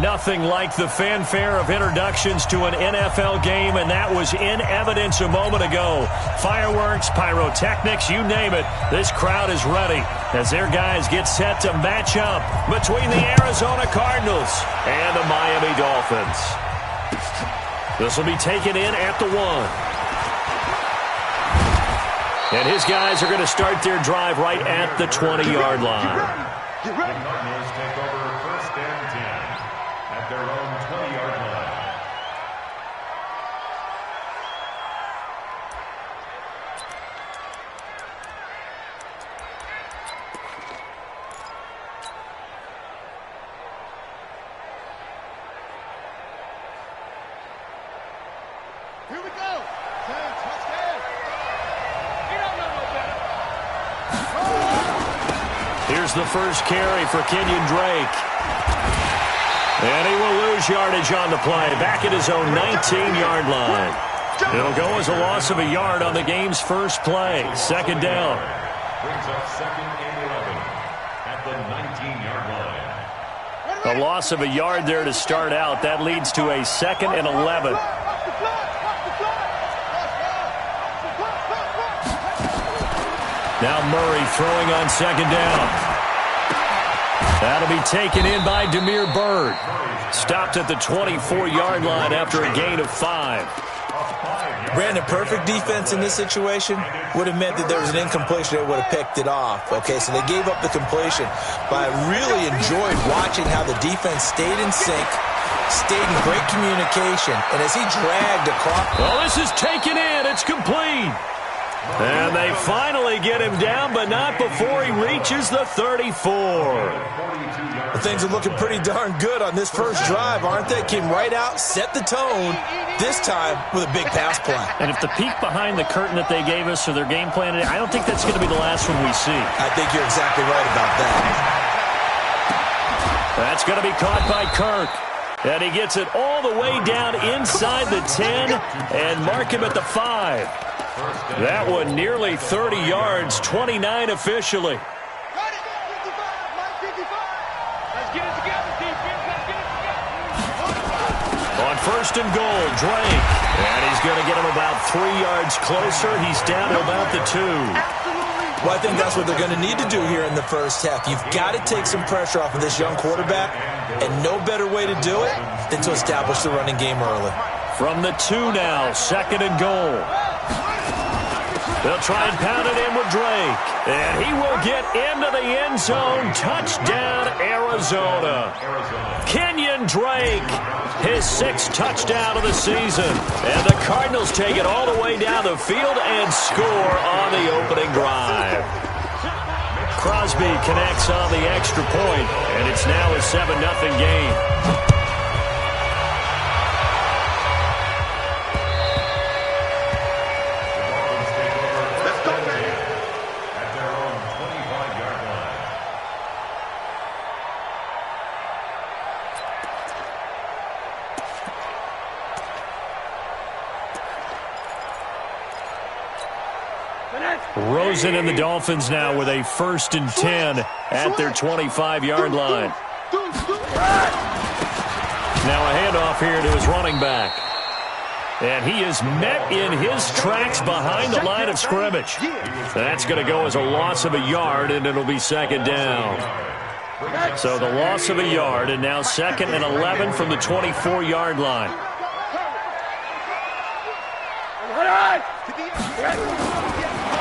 Nothing like the fanfare of introductions to an NFL game, and that was in evidence a moment ago. Fireworks, pyrotechnics, you name it. This crowd is ready as their guys get set to match up between the Arizona Cardinals and the Miami Dolphins. This will be taken in at the 1. And his guys are going to start their drive right at the 20-yard line. The Cardinals take over 1st and 10 at their own 20-yard line. Here we go. Touchdown. You don't know no better. Here's the first carry for Kenyon Drake. And he will lose yardage on the play. Back at his own 19-yard line. It'll go as a loss of a yard on the game's first play. 2nd down. Brings up 2nd and 11 at the 19-yard line. A loss of a yard there to start out. That leads to a 2nd and 11. Now Murray throwing on 2nd down. That'll be taken in by Damiere Byrd. Stopped at the 24-yard line after a gain of 5. Brandon, perfect defense in this situation would have meant that there was an incompletion. They would have picked it off. Okay, so they gave up the completion. But I really enjoyed watching how the defense stayed in sync, stayed in great communication, and as he dragged across. Well, this is taken in. It's complete. And they finally get him down, but not before he reaches the 34. Well, things are looking pretty darn good on this first drive, aren't they? Came right out, set the tone, this time with a big pass play. And if the peek behind the curtain that they gave us or their game plan, I don't think that's going to be the last one we see. I think you're exactly right about that. That's going to be caught by Kirk. And he gets it all the way down inside the 10 and mark him at the 5. That one nearly 30 yards, 29 officially. On 1st and goal, Drake. And he's going to get him about 3 yards closer. He's down to about the 2. Well, I think that's what they're going to need to do here in the first half. You've got to take some pressure off of this young quarterback, and no better way to do it than to establish the running game early. From the 2 now, 2nd and goal. They'll try and pound it in with Drake. And he will get into the end zone. Touchdown, Arizona. Kenyon Drake, his 6th touchdown of the season. And the Cardinals take it all the way down the field and score on the opening drive. Crosby connects on the extra point, and it's now a 7-0 game. Rosen and the Dolphins now with a 1st and 10 at their 25-yard line. Now a handoff here to his running back. And he is met in his tracks behind the line of scrimmage. That's going to go as a loss of a yard, and it'll be 2nd down. So the loss of a yard, and now 2nd and 11 from the 24-yard line.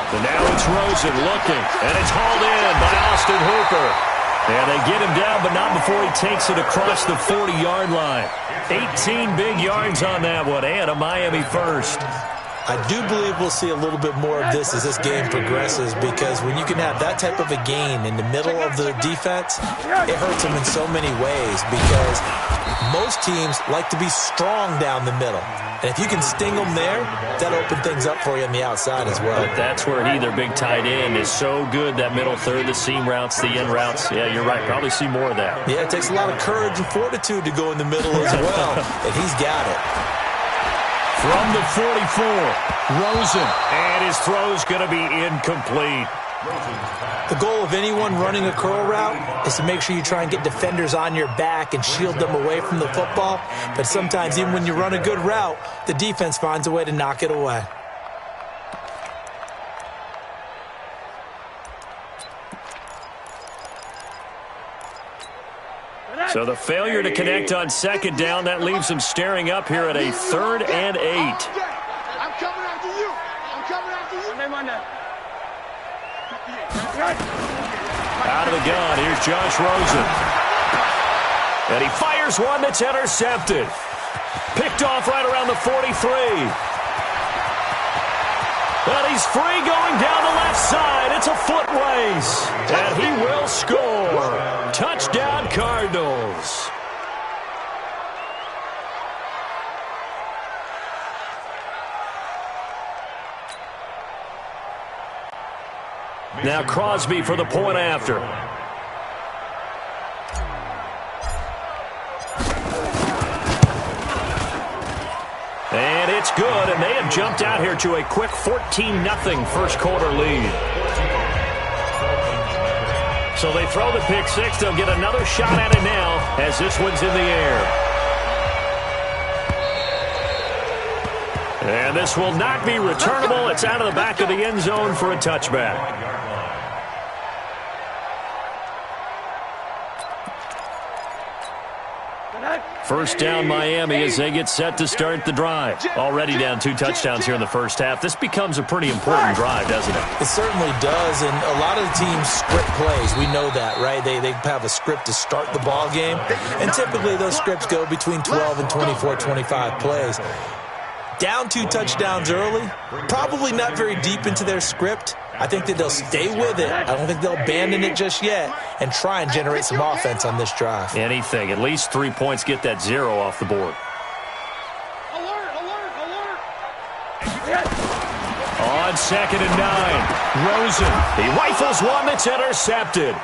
And now it's Rosen looking, and it's hauled in by Austin Hooper. And they get him down, but not before he takes it across the 40-yard line. 18 big yards on that one, and a Miami first. I do believe we'll see a little bit more of this as this game progresses, because when you can have that type of a gain in the middle of the defense, it hurts them in so many ways, because most teams like to be strong down the middle. And if you can sting them there, that'll open things up for you on the outside as well. But that's where their big tight end is so good, that middle third, the seam routes, the in routes. Yeah, you're right. Probably see more of that. Yeah, it takes a lot of courage and fortitude to go in the middle as well, and he's got it. From the 44, Rosen. And his throw's going to be incomplete. The goal of anyone running a curl route is to make sure you try and get defenders on your back and shield them away from the football. But sometimes even when you run a good route, the defense finds a way to knock it away. So the failure to connect on second down, that leaves them staring up here at a 3rd and 8. I'm coming after you. I'm coming after you. Out of the gun, here's Josh Rosen. And he fires one that's intercepted. Picked off right around the 43. And he's free going down the left side. It's a foot race. And he will score. Touchdown, Cardinals. Now Crosby for the point after. And it's good, and they have jumped out here to a quick 14-0 first quarter lead. So they throw the pick six. They'll get another shot at it now as this one's in the air. And this will not be returnable. It's out of the back of the end zone for a touchback. First down Miami as they get set to start the drive. Already down 2 touchdowns here in the first half. This becomes a pretty important drive, doesn't it? It certainly does, and a lot of the teams script plays. We know that, right? They have a script to start the ball game, and typically those scripts go between 12 and 24, 25 plays. Down 2 touchdowns early, probably not very deep into their script. I think that they'll stay with it. I don't think they'll abandon it just yet and try and generate some offense on this drive. Anything. At least 3 points, get that 0 off the board. Alert, alert, alert. On 2nd and 9, Rosen. He rifles one that's intercepted.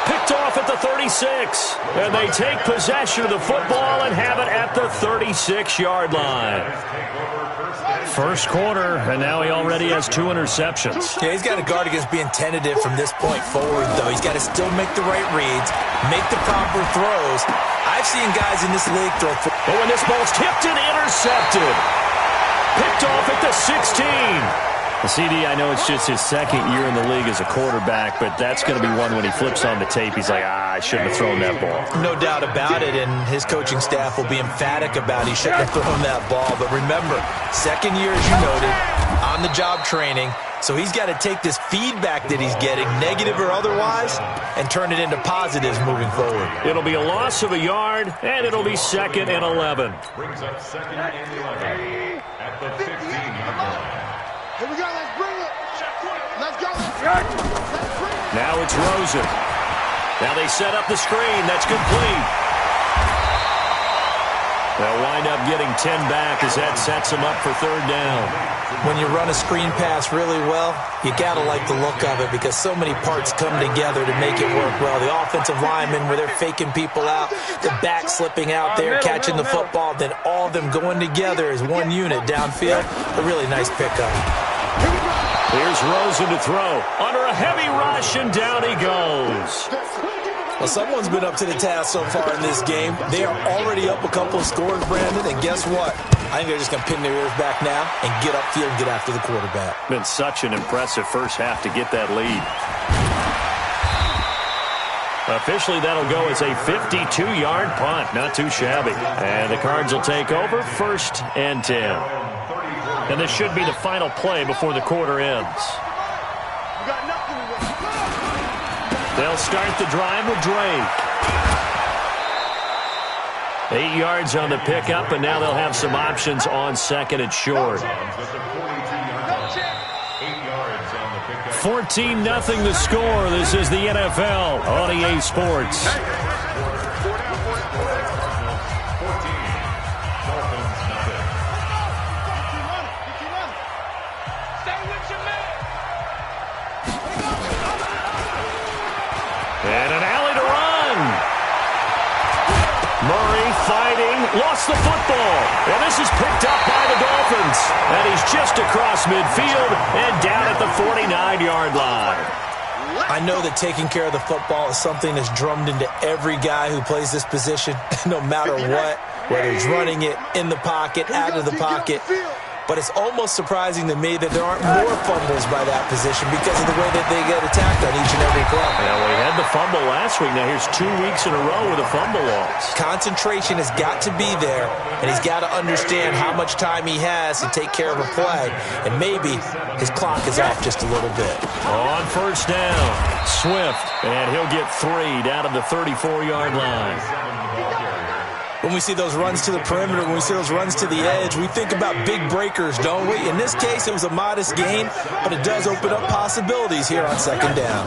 Picked off at the 36. And they take possession of the football and have it at the 36-yard line. First quarter, and now he already has 2 interceptions. Yeah, he's got to guard against being tentative from this point forward, though. He's got to still make the right reads, make the proper throws. I've seen guys in this league throw. Oh, and this ball's tipped and intercepted. Picked off at the 16. The CD, I know it's just his 2nd year in the league as a quarterback, but that's going to be one when he flips on the tape. He's like, I shouldn't have thrown that ball. No doubt about it, and his coaching staff will be emphatic about he shouldn't have thrown that ball. But remember, 2nd year, as you noted, on-the-job training, so he's got to take this feedback that he's getting, negative or otherwise, and turn it into positives moving forward. It'll be a loss of a yard, and it'll be 2nd and 11. Brings up 2nd and 11 at the 15-yard line. Here we go, let's bring it. Let's go, let's bring it. Now it's Rosen. Now they set up the screen. That's complete. They'll wind up getting 10 back as that sets them up for 3rd down. When you run a screen pass really well, you got to like the look of it because so many parts come together to make it work well. The offensive linemen, where they're faking people out, the back slipping out there, catching the football, then all of them going together as one unit downfield. A really nice pickup. Here's Rosen to throw. Under a heavy rush, and down he goes. Well, someone's been up to the task so far in this game. They are already up a couple of scores, Brandon, and guess what? I think they're just going to pin their ears back now and get upfield and get after the quarterback. Been such an impressive first half to get that lead. Officially, that'll go as a 52-yard punt. Not too shabby. And the Cards will take over 1st and 10. And this should be the final play before the quarter ends. They'll start the drive with Drake. 8 yards on the pickup, and now they'll have some options on 2nd and short. 14-0 the score. This is the NFL on EA Sports. And an alley to run. Murray fighting, lost the football. And this is picked up by the Dolphins. And he's just across midfield and down at the 49-yard line. I know that taking care of the football is something that's drummed into every guy who plays this position, no matter what, whether he's running it, in the pocket, out of the pocket. But it's almost surprising to me that there aren't more fumbles by that position because of the way that they get attacked on each and every play. Yeah, we had the fumble last week. Now here's 2 weeks in a row with a fumble loss. Concentration has got to be there, and he's got to understand how much time he has to take care of a play. And maybe his clock is off just a little bit. On first down, Swift, and he'll get 3 down at the 34-yard line. When we see those runs to the perimeter, when we see those runs to the edge, we think about big breakers, don't we? In this case, it was a modest gain, but it does open up possibilities here on second down.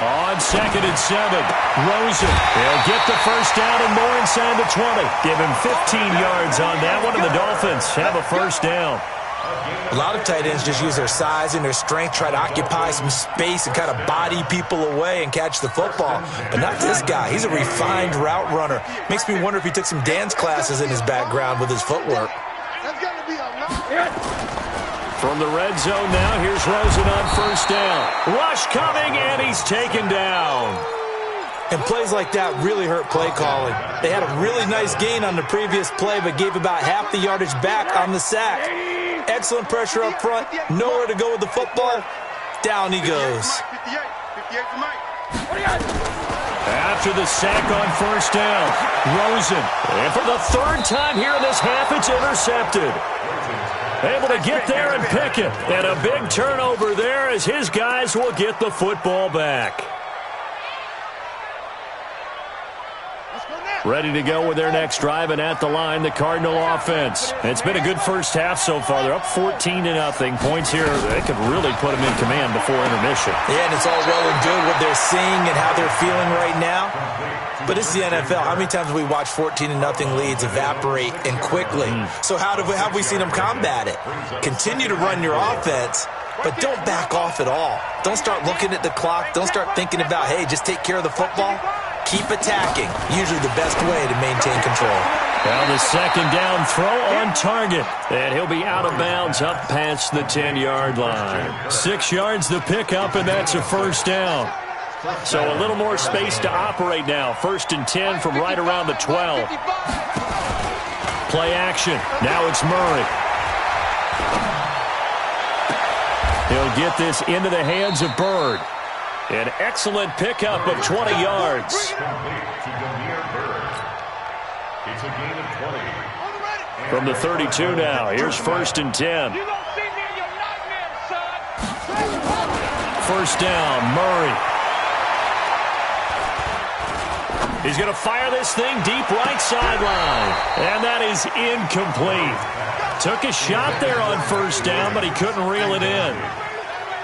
On 2nd and 7, Rosen. He'll get the first down and more inside the 20. Give him 15 yards on that one, and the Dolphins have a first down. A lot of tight ends just use their size and their strength, try to occupy some space and kind of body people away and catch the football. But not this guy. He's a refined route runner. Makes me wonder if he took some dance classes in his background with his footwork. From the red zone now, here's Rosen on first down. Rush coming, and he's taken down. And plays like that really hurt play calling. They had a really nice gain on the previous play, but gave about half the yardage back on the sack. Excellent pressure up front. Nowhere to go with the football. Down he goes. After the sack on first down, Rosen. And for the 3rd time here in this half, it's intercepted. Able to get there and pick it. And a big turnover there as his guys will get the football back. Ready to go with their next drive, and at the line, the Cardinal offense. It's been a good first half so far. They're up 14-0. Points here, they could really put them in command before intermission. Yeah, and it's all well and good what they're seeing and how they're feeling right now. But it's the NFL. How many times have we watched 14-0 leads evaporate and quickly? So how have we seen them combat it? Continue to run your offense, but don't back off at all. Don't start looking at the clock. Don't start thinking about, hey, just take care of the football. Keep attacking. Usually the best way to maintain control. Now the second down throw on target. And he'll be out of bounds up past the 10-yard line. 6 yards the pickup, and that's a first down. So a little more space to operate now. 1st and 10 from right around the 12. Play action. Now it's Murray. He'll get this into the hands of Bird. An excellent pickup of 20 yards. It's a gain of 20. From the 32 now, here's 1st and 10. First down, Murray. He's going to fire this thing deep right sideline. And that is incomplete. Took a shot there on first down, but he couldn't reel it in.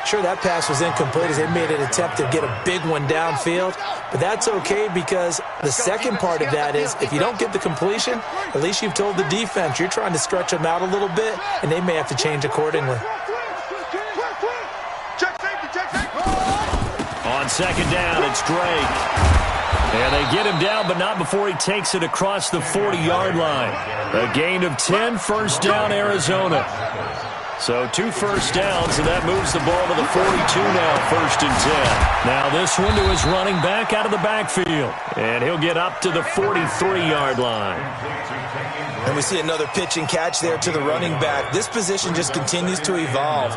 Sure, that pass was incomplete as they made an attempt to get a big one downfield, but that's okay because the second part of that is if you don't get the completion, at least you've told the defense you're trying to stretch them out a little bit, and they may have to change accordingly. On second down, it's Drake. And they get him down, but not before he takes it across the 40-yard line. A gain of 10, first down, Arizona. So 2 first downs, and that moves the ball to the 42 now, 1st and 10. Now this one to his running back out of the backfield. And he'll get up to the 43-yard line. And we see another pitch and catch there to the running back. This position just continues to evolve.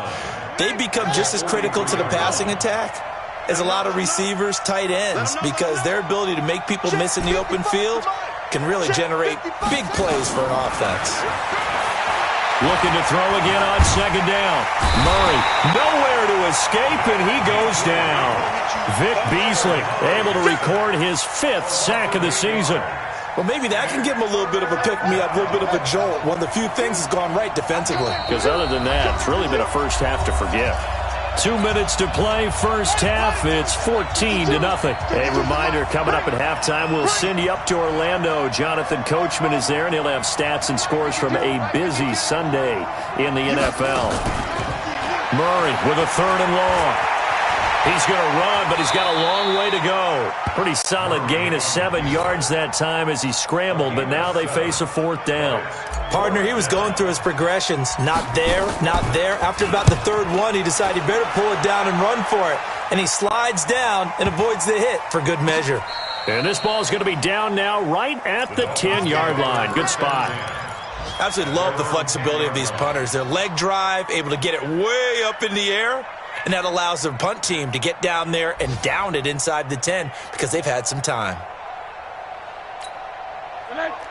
They become just as critical to the passing attack as a lot of receivers, tight ends, because their ability to make people miss in the open field can really generate big plays for an offense. Looking to throw again on second down. Murray, nowhere to escape, and he goes down. Vic Beasley able to record his 5th sack of the season. Well, maybe that can give him a little bit of a pick-me-up, a little bit of a jolt. One of the few things has gone right defensively. Because other than that, it's really been a first half to forget. 2 minutes to play, first half. It's 14-0. A reminder, coming up at halftime, we'll send you up to Orlando. Jonathan Coachman is there, and he'll have stats and scores from a busy Sunday in the NFL. Murray with a 3rd and long. He's going to run, but he's got a long way to go. Pretty solid gain of 7 yards that time as he scrambled, but now they face a 4th down. Partner, he was going through his progressions. Not there, not there. After about the 3rd one, he decided he better pull it down and run for it. And he slides down and avoids the hit for good measure. And this ball is going to be down now right at the 10-yard line. Good spot. Absolutely love the flexibility of these punters. Their leg drive, able to get it way up in the air, and that allows their punt team to get down there and down it inside the 10 because they've had some time.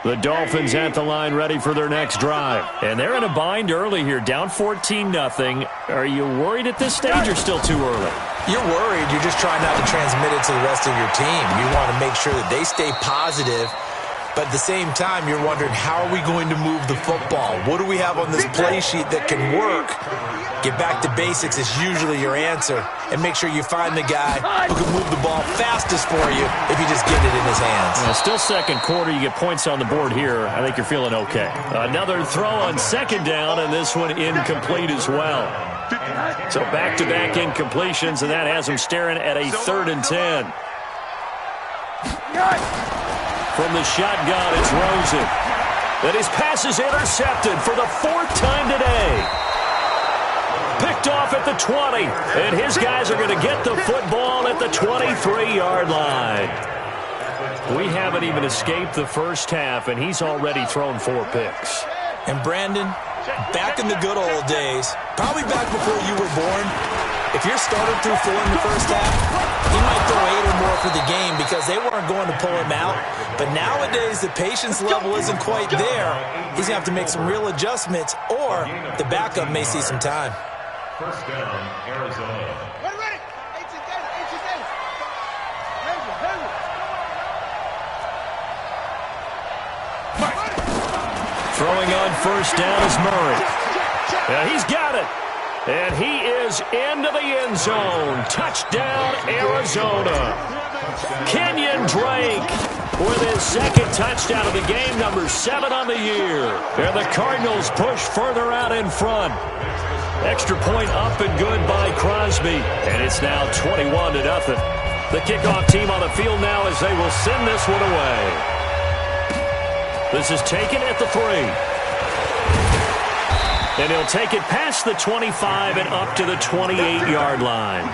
The Dolphins at the line ready for their next drive. And they're in a bind early here, down 14-0. Are you worried at this stage or still too early? You're worried. You're just trying not to transmit it to the rest of your team. You want to make sure that they stay positive. But at the same time, you're wondering, how are we going to move the football? What do we have on this play sheet that can work? Get back to basics is usually your answer. And make sure you find the guy who can move the ball fastest for you if you just get it in his hands. Still second quarter. You get points on the board here. I think you're feeling okay. Another throw on 2nd down, and this one incomplete as well. So back-to-back incompletions, and that has him staring at a 3rd and 10. From the shotgun, it's Rosen. And his pass is intercepted for the 4th time today. Picked off at the 20. And his guys are going to get the football at the 23-yard line. We haven't even escaped the first half, and he's already thrown 4 picks. And Brandon, back in the good old days, probably back before you were born, if your starter threw 4 in the first half, he might throw 8 or more for the game because they weren't going to pull him out. But nowadays, the patience level isn't quite there. He's going to have to make some real adjustments, or the backup may see some time. 1st down, Arizona. Ready. 18 games. Throwing on 1st down is Murray. He's got it. And he is into the end zone. Touchdown, Arizona. Kenyon Drake with his 2nd touchdown of the game, number 7 on the year. And the Cardinals push further out in front. Extra point up and good by Crosby. And it's now 21-0. The kickoff team on the field now as they will send this one away. This is taken at the 3. And he'll take it past the 25 and up to the 28-yard line.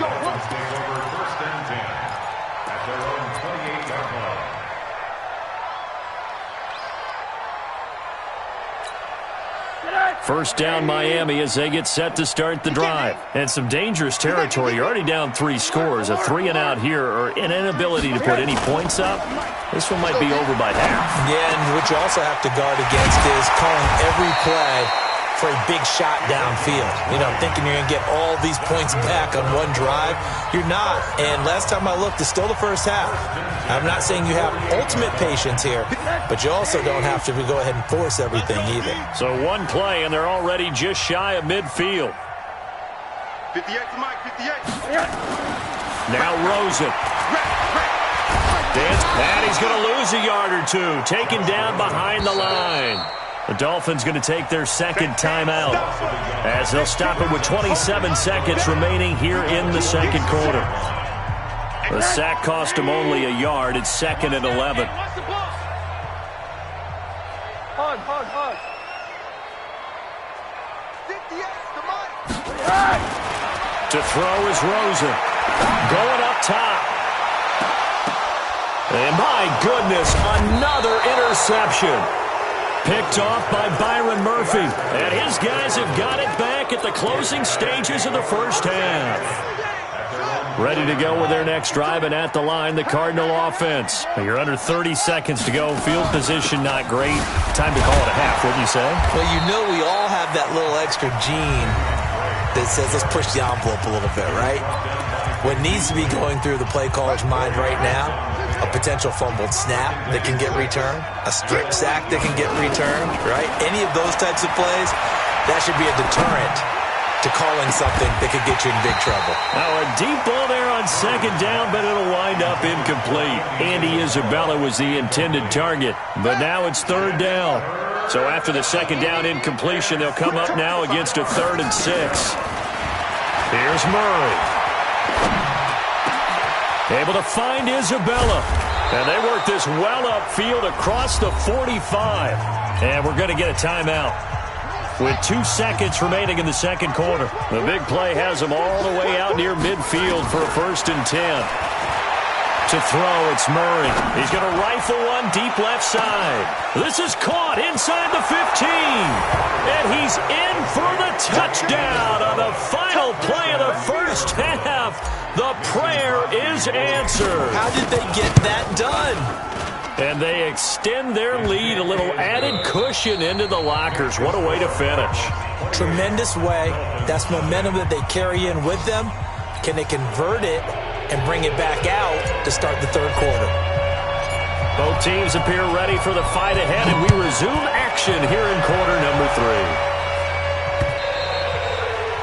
First down Miami as they get set to start the drive. And some dangerous territory. You're already down 3 scores. A 3-and-out here or an inability to put any points up. This one might be over by half. Yeah, and what you also have to guard against is calling every play for a big shot downfield. You know, thinking you're going to get all these points back on one drive. You're not. And last time I looked, it's still the first half. I'm not saying you have ultimate patience here, but you also don't have to go ahead and force everything either. So one play, and they're already just shy of midfield. 58 to Mike, 58. Now Rosen. And he's going to lose a yard or 2. Taken down behind the line. The Dolphins going to take their 2nd timeout as they'll stop it with 27 seconds remaining here in the 2nd quarter. The sack cost him only a yard. It's 2nd and 11. Hard. 58 to Mike. To throw is Rosen. Going up top. And my goodness, another interception. Picked off by Byron Murphy. And his guys have got it back at the closing stages of the first half. Ready to go with their next drive, and at the line, the Cardinal offense. You're under 30 seconds to go. Field position not great. Time to call it a half, wouldn't you say? Well, you know we all have that little extra gene that says let's push the envelope a little bit, right? What needs to be going through the play caller's mind right now, a potential fumbled snap that can get returned, a strip sack that can get returned, right? Any of those types of plays, that should be a deterrent to calling something that could get you in big trouble. Now a deep ball there on 2nd down, but it'll wind up incomplete. Andy Isabella was the intended target, but now it's 3rd down. So after the 2nd down incompletion, they'll come up now against a 3rd and 6. Here's Murray. Able to find Isabella. And they work this well upfield across the 45. And we're going to get a timeout with 2 seconds remaining in the second quarter. The big play has them all the way out near midfield for a 1st and 10. To throw, it's Murray. He's going to rifle one deep left side. This is caught inside the 15. And he's in for the touchdown on the final play of the first half. The prayer is answered. How did they get that done? And they extend their lead, a little added cushion into the lockers. What a way to finish. Tremendous way. That's momentum that they carry in with them. Can they convert it and bring it back out to start the third quarter? Both teams appear ready for the fight ahead, and we resume action here in quarter number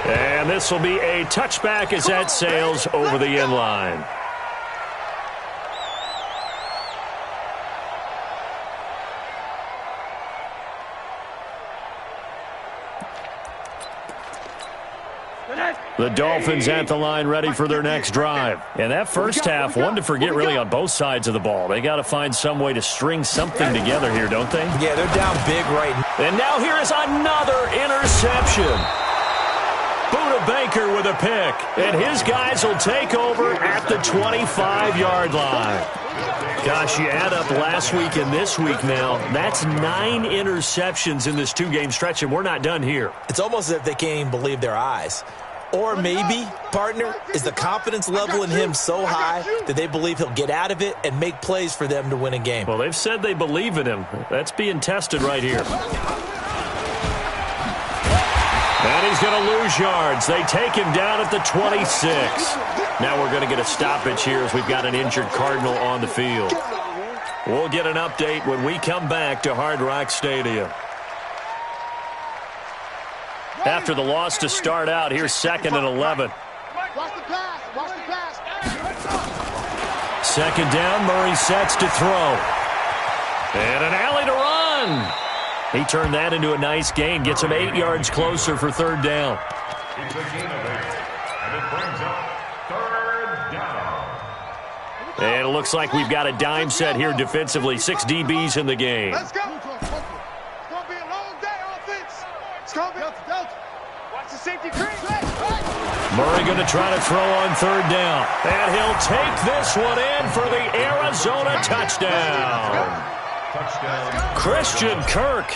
3. And this will be a touchback as that sails over the end line. The Dolphins at the line ready for their next drive. And that first half, one to forget really on both sides of the ball. They got to find some way to string something together here, don't they? Yeah, they're down big right now. And now here is another interception. Buda Baker with a pick. And his guys will take over at the 25-yard line. Gosh, you add up last week and this week now, that's 9 interceptions in this 2-game stretch, and we're not done here. It's almost as if they can't even believe their eyes. Or maybe, partner, is the confidence level in him so high that they believe he'll get out of it and make plays for them to win a game. Well, they've said they believe in him. That's being tested right here. And he's going to lose yards. They take him down at the 26. Now we're going to get a stoppage here as we've got an injured Cardinal on the field. We'll get an update when we come back to Hard Rock Stadium. After the loss to start out, here's 2nd and 11. Watch the pass. Watch the pass. 2nd down, Murray sets to throw. And an alley to run. He turned that into a nice gain, gets him 8 yards closer for 3rd down. It's a gain of 8, and it brings up 3rd down. And it looks like we've got a dime set here defensively. 6 DBs in the game. Let's go. It's going to be a long day offense. It's going to be watch the safety crease. Murray going to try to throw on 3rd down. And he'll take this one in for the Arizona touchdown. Christian Kirk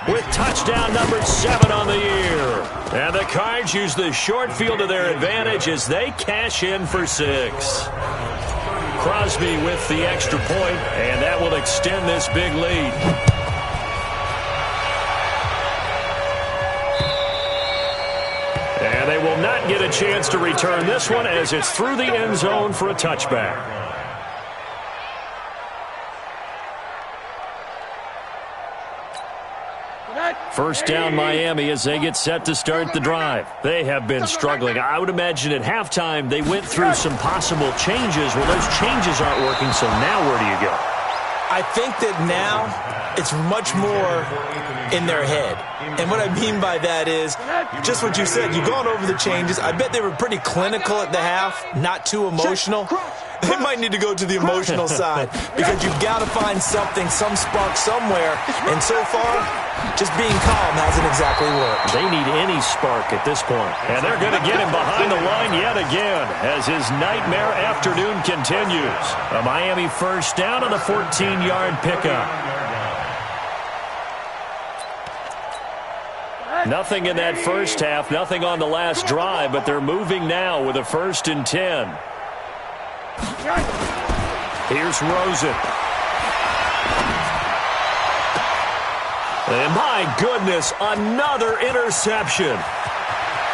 with touchdown number 7 on the year. And the Cards use the short field to their advantage as they cash in for 6. Crosby with the extra point, and that will extend this big lead. And they will not get a chance to return this one as it's through the end zone for a touchback. First down Miami as they get set to start the drive. They have been struggling. I would imagine at halftime they went through some possible changes. Well, those changes aren't working, so now where do you go? I think that now it's much more in their head. And what I mean by that is just what you said. You've gone over the changes. I bet they were pretty clinical at the half, not too emotional. They might need to go to the emotional side because you've got to find something, some spark somewhere. And so far, just being calm hasn't exactly worked. They need any spark at this point. And they're going to get him behind the line yet again as his nightmare afternoon continues. A Miami first down on a 14-yard pickup. Nothing in that first half, nothing on the last drive, but they're moving now with a 1st and 10. Here's Rosen. And my goodness, another interception.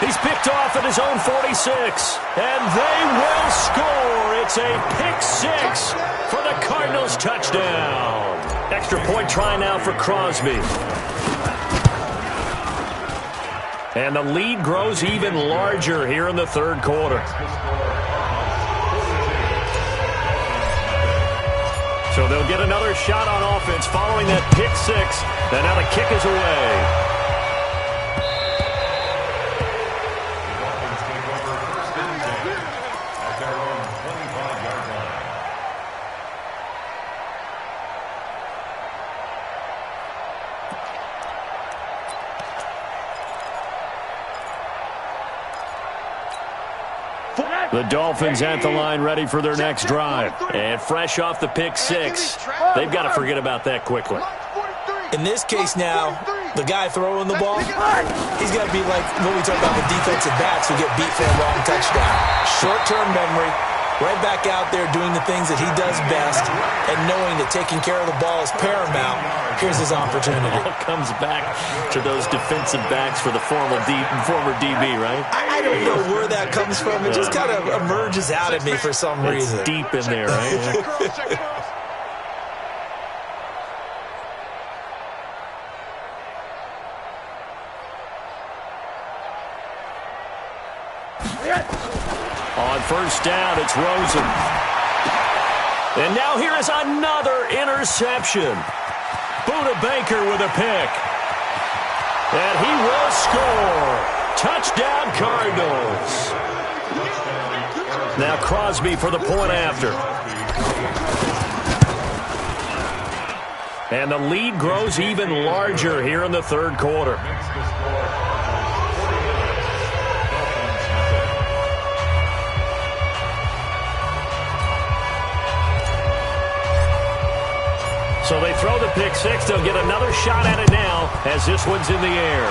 He's picked off at his own 46. And they will score. It's a pick-6 for the Cardinals touchdown. Extra point try now for Crosby. And the lead grows even larger here in the third quarter. So they'll get another shot on offense following that pick-6. And now the kick is away. The Dolphins at the line ready for their next drive. And fresh off the pick six, they've got to forget about that quickly. In this case now, the guy throwing the ball, he's got to be like what we talk about with defensive backs who get beat for a long touchdown. Short-term memory, right back out there doing the things that he does best, and knowing that taking care of the ball is paramount. Here's his opportunity. It all comes back to those defensive backs for the former DB, right? I don't know where that comes from. It just kind of emerges out of me for some reason. It's deep in there, right? On first down, it's Rosen. And now here is another interception. Buda Baker with a pick. And he will score. Touchdown, Cardinals. Now Crosby for the point after. And the lead grows even larger here in the third quarter. So they throw the pick six. They'll get another shot at it now as this one's in the air.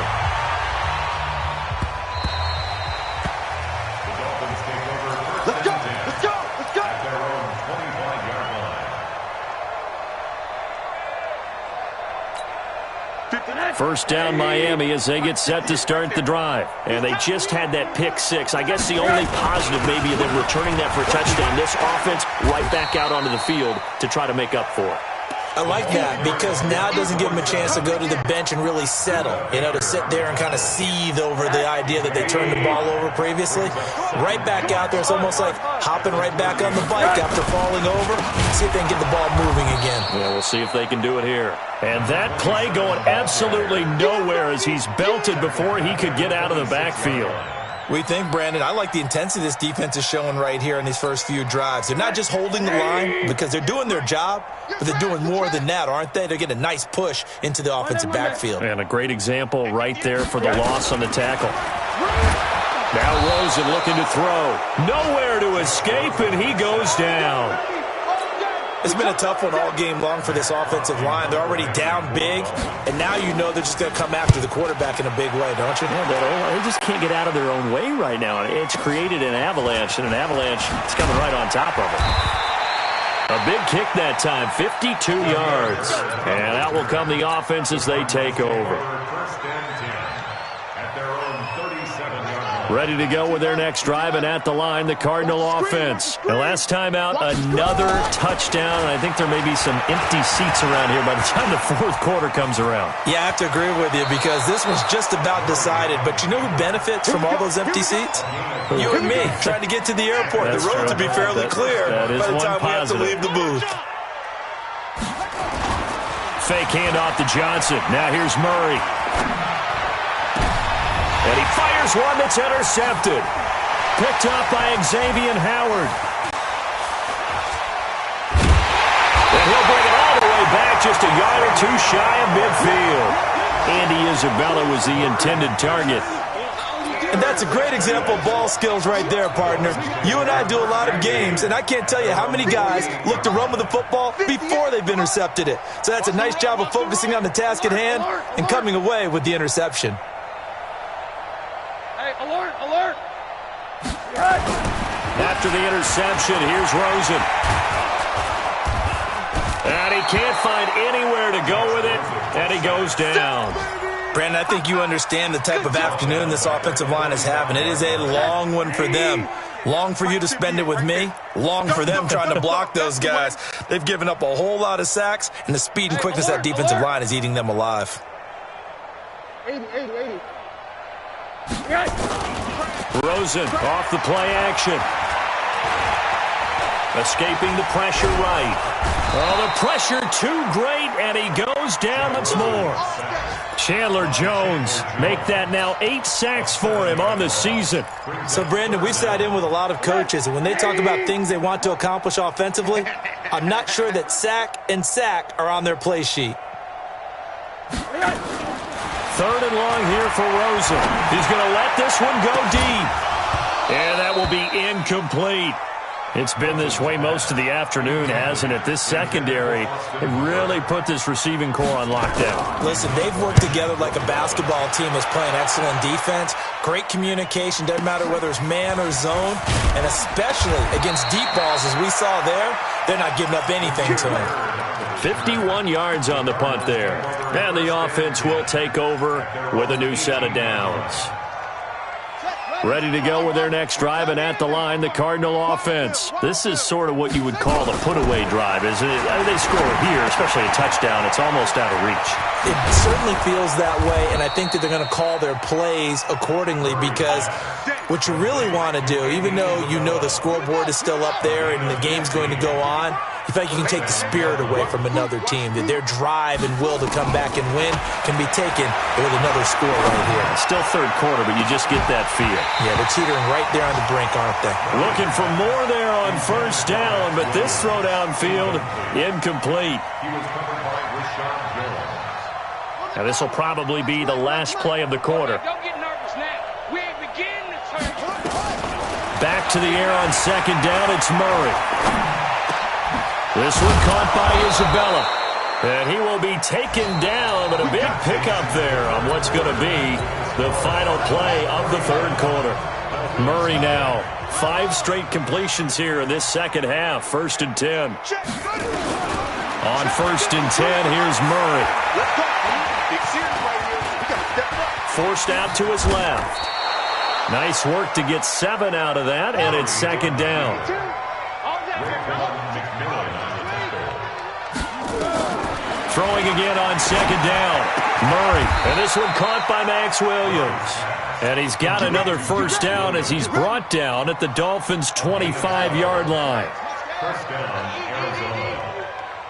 Let's go! Let's go! Let's go! At their own 25-yard line. First down Miami as they get set to start the drive. And they just had that pick six. I guess the only positive maybe of them returning that for a touchdown. This offense right back out onto the field to try to make up for it. I like that because now it doesn't give them a chance to go to the bench and really settle, to sit there and kind of seethe over the idea that they turned the ball over previously. Right back out there, it's almost like hopping right back on the bike after falling over. See if they can get the ball moving again. Yeah, we'll see if they can do it here. And that play going absolutely nowhere as he's belted before he could get out of the backfield. We think, Brandon, I like the intensity this defense is showing right here in these first few drives. They're not just holding the line because they're doing their job, but they're doing more than that, aren't they? They're getting a nice push into the offensive backfield. And a great example right there for the loss on the tackle. Now Rosen looking to throw. Nowhere to escape, and he goes down. It's been a tough one all game long for this offensive line. They're already down big, and now you know they're just going to come after the quarterback in a big way, don't you? Yeah, they just can't get out of their own way right now. It's created an avalanche, and an avalanche is coming right on top of it. A big kick that time, 52 yards. And out will come the offense as they take over. First and 10 at their own 37-yard line. Ready to go with their next drive, and at the line, the Cardinal offense. The last time out, another touchdown, and I think there may be some empty seats around here by the time the fourth quarter comes around. Yeah, I have to agree with you because this was just about decided. But you know who benefits from all those empty seats? You and me, trying to get to the airport. That's the roads true. will be fairly clear that is by the time one we have to positive. leave the booth. Fake handoff to Johnson. Now here's Murray. And he fires one that's intercepted. Picked up by Xavier Howard. And he'll bring it all the way back, just a yard or two shy of midfield. Andy Isabella was the intended target. And that's a great example of ball skills right there, partner. You and I do a lot of games, and I can't tell you how many guys look to run with the football before they've intercepted it. So that's a nice job of focusing on the task at hand and coming away with the interception. Hey, alert, alert! After the interception, here's Rosen. And he can't find anywhere to go with it, and he goes down. Brandon, I think you understand the type of afternoon this offensive line is having. It is a long one for them. Long for you to spend it with me. Long for them trying to block those guys. They've given up a whole lot of sacks, and the speed and quickness of that defensive line is eating them alive. 80. Rosen off the play action. Escaping the pressure right. Oh, the pressure too great, and he goes down once more. Chandler Jones make that now 8 sacks for him on the season. So, Brandon, we sat in with a lot of coaches, and when they talk about things they want to accomplish offensively, I'm not sure that sack and sack are on their play sheet. Third and long here for Rosen. He's going to let this one go deep. And that will be incomplete. It's been this way most of the afternoon, hasn't it? This secondary, it really put this receiving core on lockdown. Listen, they've worked together like a basketball team is playing excellent defense. Great communication, doesn't matter whether it's man or zone. And especially against deep balls, as we saw there, they're not giving up anything to them. 51 yards on the punt there. And the offense will take over with a new set of downs. Ready to go with their next drive, and at the line, the Cardinal offense. This is sort of what you would call the put-away drive, isn't it? I mean, they score here, especially a touchdown. It's almost out of reach. It certainly feels that way, and I think that they're going to call their plays accordingly, because what you really want to do, even though you know the scoreboard is still up there and the game's going to go on, you feel like you can take the spirit away from another team, that their drive and will to come back and win can be taken with another score right here. Still third quarter, but you just get that feel. Yeah, they're teetering right there on the brink, aren't they? Looking for more there on first down, but this throw downfield, incomplete. Now this will probably be the last play of the quarter. Don't get nervous now. We ain't beginning to turn. Back to the air on second down, it's Murray. This one caught by Isabella. And he will be taken down, but a big pickup there on what's going to be the final play of the third quarter. Murray now, 5 straight completions here in this second half. 1st and 10. On 1st and 10, here's Murray. Forced out to his left. Nice work to get 7 out of that, and it's second down. Throwing again on second down. Murray, and this one caught by Max Williams. And he's got another first down as he's brought down at the Dolphins' 25-yard line. First down, Arizona.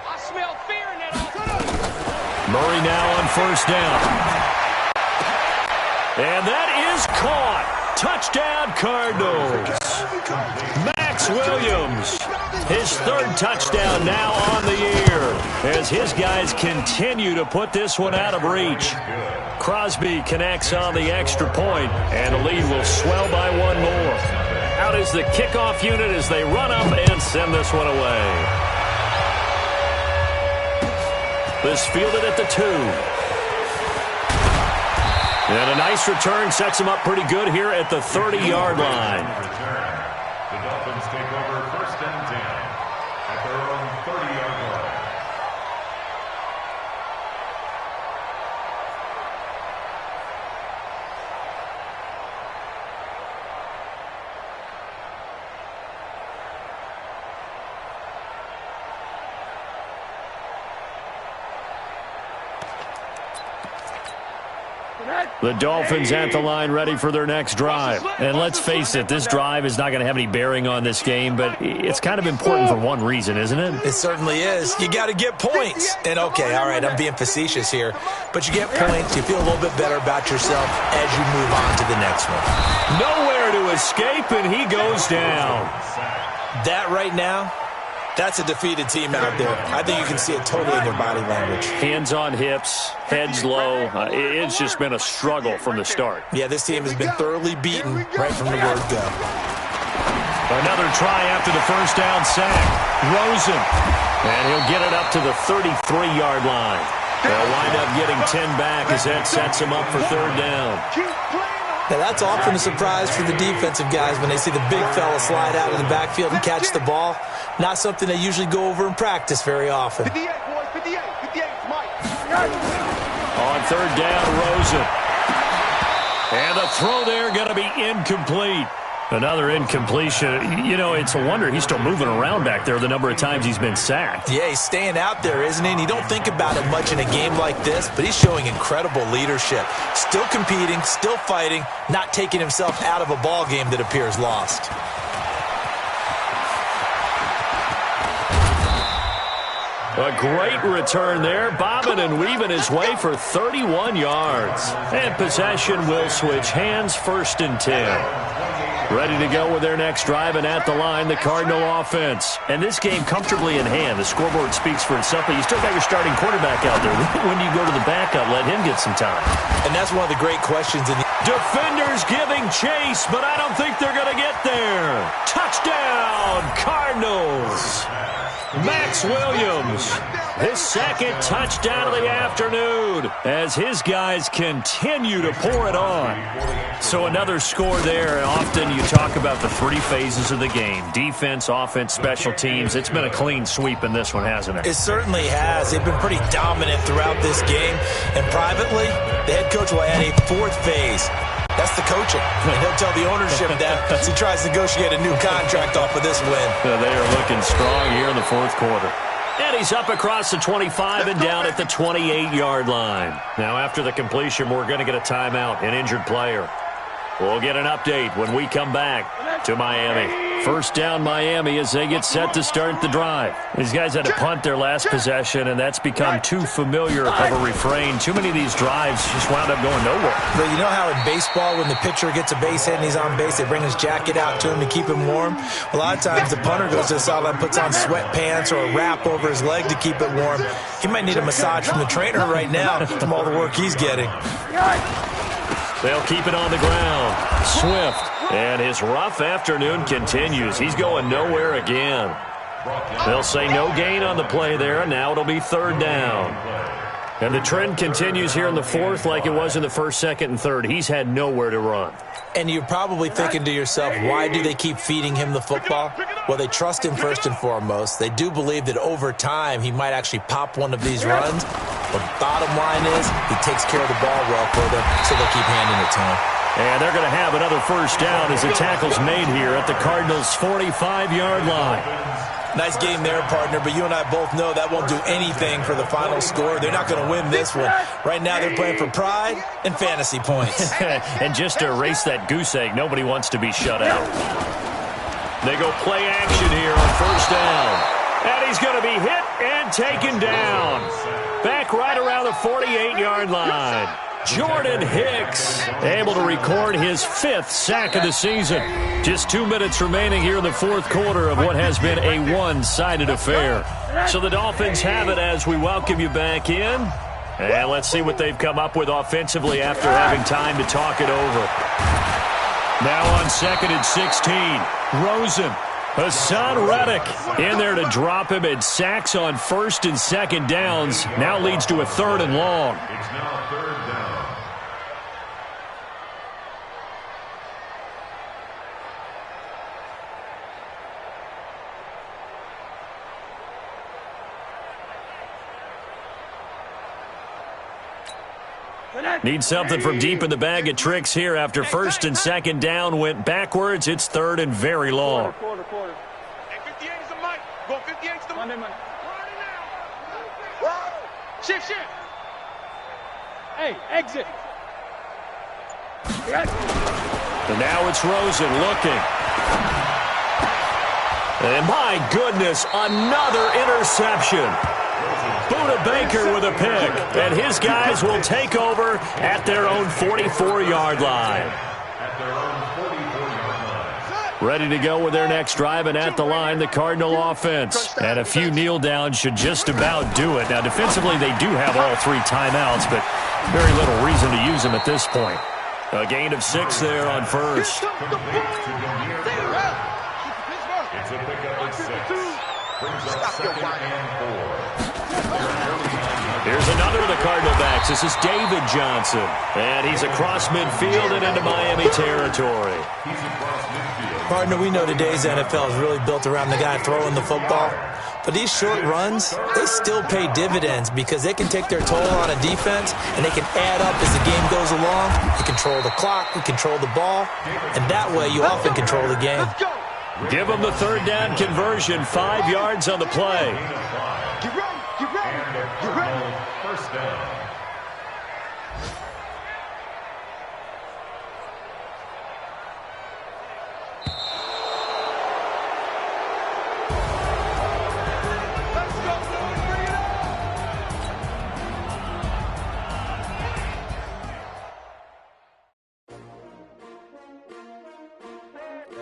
I smell fear in that. Murray now on first down. And that is caught. Touchdown, Cardinals. Max Williams, his 3rd touchdown now on the year as his guys continue to put this one out of reach. Crosby connects on the extra point, and the lead will swell by 1 more. Out is the kickoff unit as they run up and send this one away. This fielded at the 2. And a nice return sets him up pretty good here at the 30-yard line. The Dolphins take over 1st and 10 at their own 30-yard line. The Dolphins at the line ready for their next drive. And let's face it, this drive is not going to have any bearing on this game, but it's kind of important for one reason, isn't it? It certainly is. You got to get points. And okay, all right, I'm being facetious here, but you get points, you feel a little bit better about yourself as you move on to the next one. Nowhere to escape, and he goes down. That right now, that's a defeated team out there. I think you can see it totally in their body language. Hands on hips, heads low. It's just been a struggle from the start. Yeah, this team has been thoroughly beaten right from the word go. Another try after the first down sack. Rosen. And he'll get it up to the 33-yard line. They'll wind up getting 10 back as that sets him up for 3rd down. Now, that's often a surprise for the defensive guys when they see the big fella slide out of the backfield and catch the ball. Not something they usually go over in practice very often. 58, boys, 58, 58, Mike. On 3rd down, Rosen. And the throw there going to be incomplete. Another incompletion. You know, it's a wonder he's still moving around back there the number of times he's been sacked. Yeah, he's staying out there, isn't he? And you don't think about it much in a game like this, but he's showing incredible leadership. Still competing, still fighting, not taking himself out of a ball game that appears lost. A great return there, bobbing and weaving his way for 31 yards. And possession will switch hands, 1st and 10. Ready to go with their next drive, and at the line, the Cardinal offense. And this game comfortably in hand. The scoreboard speaks for itself, but you still got your starting quarterback out there. When do you go to the backup, let him get some time? And that's one of the great questions in the Defenders giving chase, but I don't think they're going to get there. Touchdown, Cardinals. Max Williams, his second touchdown of the afternoon as his guys continue to pour it on. So another score there, and often you talk about the three phases of the game. Defense, offense, special teams. It's been a clean sweep in this one, hasn't it? It certainly has. They've been pretty dominant throughout this game. And privately, the head coach will add a fourth phase. That's the coaching. And he'll tell the ownership that as he tries to negotiate a new contract off of this win. They are looking strong here in the fourth quarter. And he's up across the 25 and down at the 28-yard line. Now, after the completion, we're going to get a timeout, an injured player. We'll get an update when we come back to Miami. First down, Miami, as they get set to start the drive. These guys had to punt their last possession, and that's become too familiar of a refrain. Too many of these drives just wound up going nowhere. But you know how in baseball, when the pitcher gets a base hit and he's on base, they bring his jacket out to him to keep him warm? A lot of times the punter goes to the sideline, puts on sweatpants or a wrap over his leg to keep it warm. He might need a massage from the trainer right now from all the work he's getting. They'll keep it on the ground. Swift. And his rough afternoon continues. He's going nowhere again. They'll say no gain on the play there. Now it'll be third down. And the trend continues here in the fourth like it was in the first, second, and third. He's had nowhere to run. And you're probably thinking to yourself, why do they keep feeding him the football? Well, they trust him first and foremost. They do believe that over time he might actually pop one of these runs. But bottom line is he takes care of the ball well for them, so they'll keep handing it to him. And they're going to have another first down as the tackle's made here at the Cardinals' 45-yard line. Nice game there, partner, but you and I both know that won't do anything for the final score. They're not going to win this one. Right now they're playing for pride and fantasy points. And just to erase that goose egg, nobody wants to be shut out. They go play action here on first down. And he's going to be hit and taken down. Back right around the 48-yard line. Jordan Hicks able to record his fifth sack of the season. Just 2 minutes remaining here in the fourth quarter of what has been a one-sided affair. So the Dolphins have it as we welcome you back in. And let's see what they've come up with offensively after having time to talk it over. Now on second and 16, Rosen. Hassan Reddick in there to drop him, and sacks on first and second downs. Now leads to a third and long. It's now third down. Need something from deep in the bag of tricks here after first and second down went backwards. It's third and very long. Quarter. Hey, 58 is the mic. Go 58 is the mic. Money. Shift. Hey, exit. And now it's Rosen looking. And my goodness, another interception. Buda Baker with a pick, and his guys will take over at their own 44-yard line. Ready to go with their next drive, and at the line, the Cardinal offense. And a few kneel downs should just about do it. Now, defensively, they do have all three timeouts, but very little reason to use them at this point. A gain of 6 there on first. It's a pickup of 6. Brings up second and 4. Here's another of the Cardinal backs. This is David Johnson. And he's across midfield and into Miami territory. Partner, we know today's NFL is really built around the guy throwing the football. But these short runs, they still pay dividends because they can take their toll on a defense and they can add up as the game goes along. You control the clock, you control the ball, and that way you often control the game. Give them the third down conversion, 5 yards on the play. Get ready. First down. Let's go, boys. Bring it on.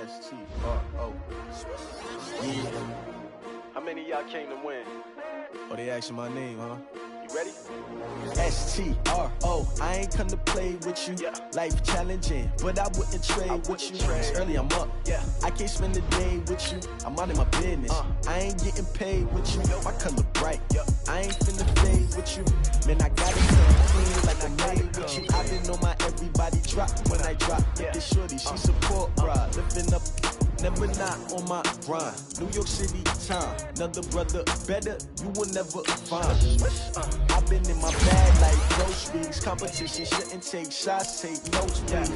S-T-R-O. Yeah. How many of y'all came to win? Oh, they asking my name, huh? You ready? S-T-R-O, I ain't come to play with you. Life challenging, but I wouldn't trade with you. It's early, I'm up. I can't spend the day with you. I'm out of my business. I ain't getting paid with you. My color bright. I ain't finna fade with you. Man, I got it come clean like I made with you. I been on my everybody drop when I drop. With this shorty, she support, bruh. Living up. Never not on my grind. New York City time. Another brother better, you will never find. I've been in my bag like groceries. Competition shouldn't take shots, take notes, please.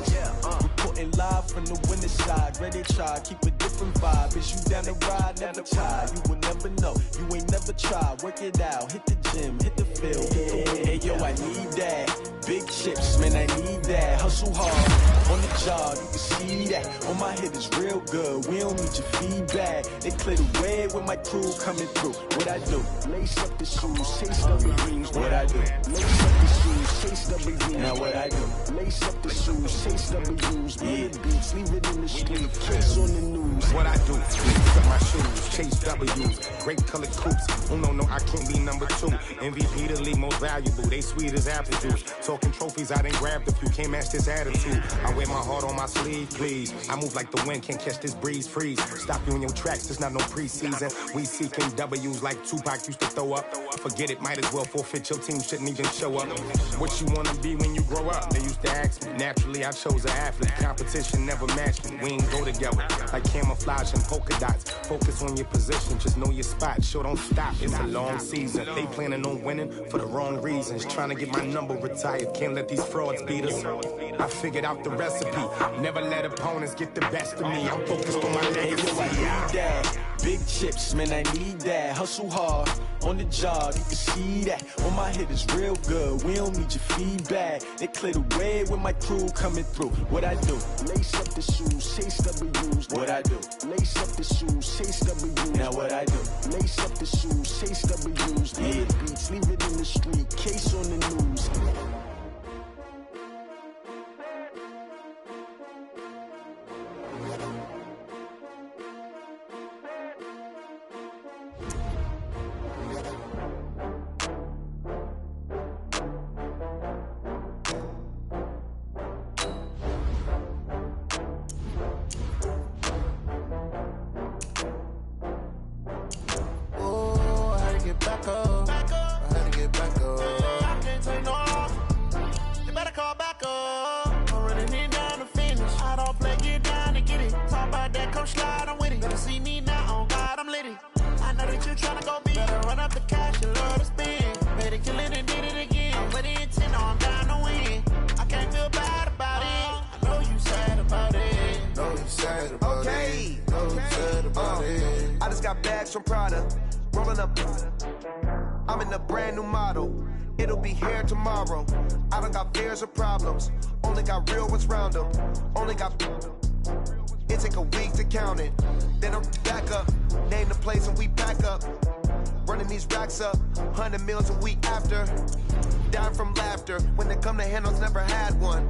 Reporting live from the winning side. Ready to try, keep a different vibe. Is you down the ride, never tired. You will never know, you ain't never tried. Work it out, hit the gym, hit the field, hit the wind. Hey yo, I need that. Big chips, man, I need that. Hustle hard, on the job, you can see that. On my head is real good, we don't need your feedback. They clear the way with my crew coming through. What I do? Lace up the shoes, chase up the greens. What I do? Lace up the shoes, chase up the greens. Now what I do? Lace up the shoes, chase up the greens. Big beats, leave it in the street, case on the news. What I do? Lace up my shoes, chase W's. Great colored coops. Oh no, I can't be number 2. MVP the league most valuable. They sweet as apple juice. Talking trophies, I done grabbed a few. Can't match this attitude. I wear my heart on my sleeve, please. I move like the wind, can't catch this breeze. Freeze. Stop you in your tracks, there's not no preseason. We seeking W's like Tupac used to throw up. Forget it, might as well forfeit. Your team shouldn't even show up. What you wanna be when you grow up? They used to ask me. Naturally, I chose an athlete. Competition never matched me. We ain't go together like camouflage and polka dots. Focus on your position, just know your spot. Sure, don't stop. It's a long season. They planning on winning for the wrong reasons. Trying to get my number retired. Can't let these frauds beat us. I figured out the recipe. Never let opponents get the best of me. I'm focused on my legacy. I need that. Big chips, man, I need that. Hustle hard, on the job, you can see that. On my head is real good, we don't need your feedback. They clear the way with my crew coming through. What I do? Lace up the shoes, chase W's. What I do? Lace up the shoes, chase W's. Now what I do? Lace up the shoes, chase W's. Big beats, leave it in the street, case on the news. From Prada, rolling up. I'm in a brand new model. It'll be here tomorrow. I don't got fears or problems. Only got real ones round them. Only got. It take a week to count it. Then I'm back up. Name the place and we pack up. Running these racks up. 100 meals a week after. Dying from laughter. When they come to handles, never had one.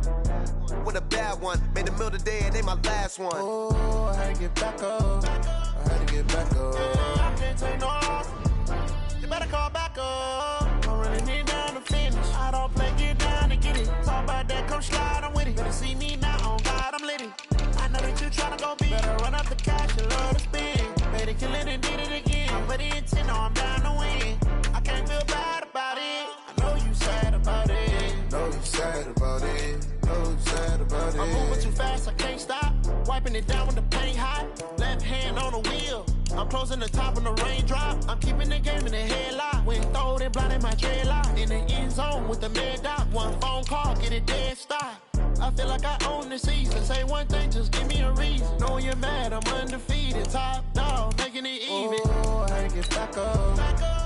With a bad one. Made a meal today and ain't my last one. Oh, I had to get back up. I had to get back up. I can't take no off. You better call back up. I'm running it down to finish. I don't play, get down to get it. Talk about that, come slide, I'm with it. Better see me now, on God, I'm lit it. I know that you tryna go big. Better run up the cash, you love to spin. Better kill it and did it again. But the intent, no, I'm down to win. I can't feel bad about it. I know you sad about it. Know you sad about it. Know you sad about it. I'm moving too fast, I can't stop. Wiping it down when the paint hot. Left hand on the wheel. I'm closing the top when the raindrop. I'm keeping the game in the headlock. When throwed and blinded my dreadlock. In the end zone with the mad dot. One phone call, get it dead stop. I feel like I own the season. Say one thing, just give me a reason. Knowing you're mad, I'm undefeated. Top dog, making it even. Oh, I had to get back up.